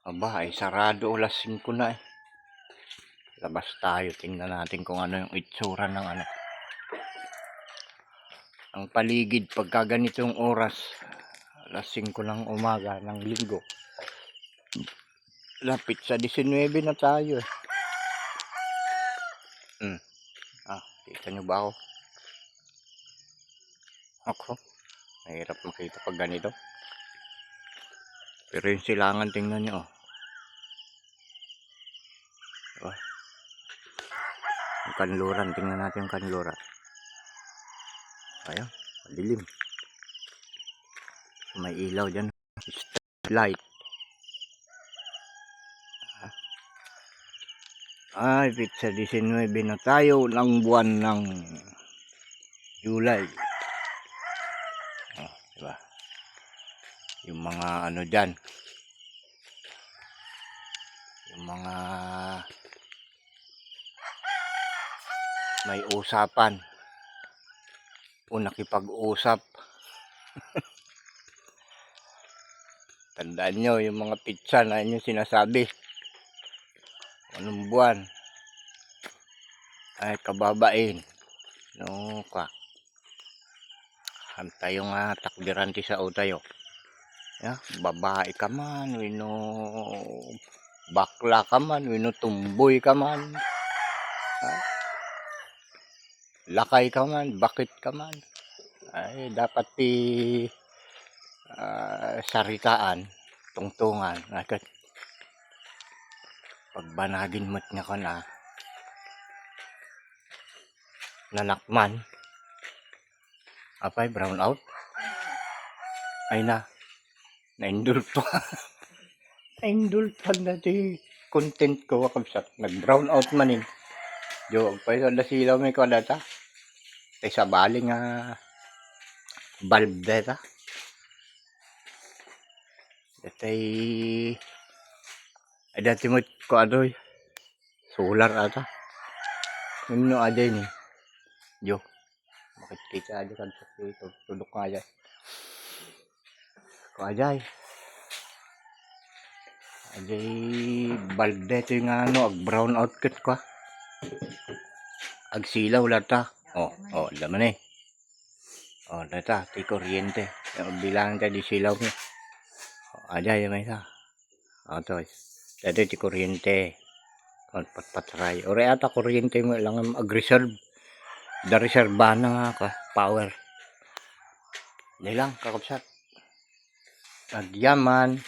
Aba, ay sarado, alas 5 na eh. Labas tayo, tingnan natin kung ano yung itsura ng ano. Ang paligid pagka ganitong oras, alas 5 ng umaga ng linggo. Lapit sa 19 na tayo eh. Kita nyo ba ako? Ako, mahirap makita pag ganito. Pero yung silangan, tingnan nyo oh. Diba? Yung kanluran, tingnan natin yung kanluran. Ayan, madilim. May ilaw dyan. Light. Ay, pizza 19 na tayo ng buwan ng July. Oh, diba? Yung mga ano dyan. Yung mga may usapan. O nakipag-usap. Tandaan nyo yung mga pizza na inyo sinasabi. Anong buwan? Ay, kababain. No, ka. Tayo nga takbiranti sa utayo. Ya, babae ka man, wino bakla ka man, wino tumboy ka man. Ha? Lakay ka man, bakit ka man. Ay, dapat saritaan, tungtungan. Agad. Pagbanagin mo't nga ka na, nanakman. Apay, brown out. Ay naindulto. Naindulto na di content ko wakabsat. Nag-brown out manin. Jo, pa sa dasilaw may kwadata. Ay sa bali nga bulb data. Datay ay dati mo ko adoy. Solar ata. Ano aday ni? Jo. Bakit kita aja kan sa tudok nga aja. Ko ajay. Ajay bulb dito yung ano, ag brown out kit ko. Ag silaw lata. Oh, laman eh. Oh, data, ti kuryente. Bilang tayo di silaw mo. Ajay may isa. To. Dati ti kuryente. Patray. Ore ata kuryente mo lang ag-reserve. Da-reserva na nga ka. Power. Hindi lang, kakapsat. Nagyaman.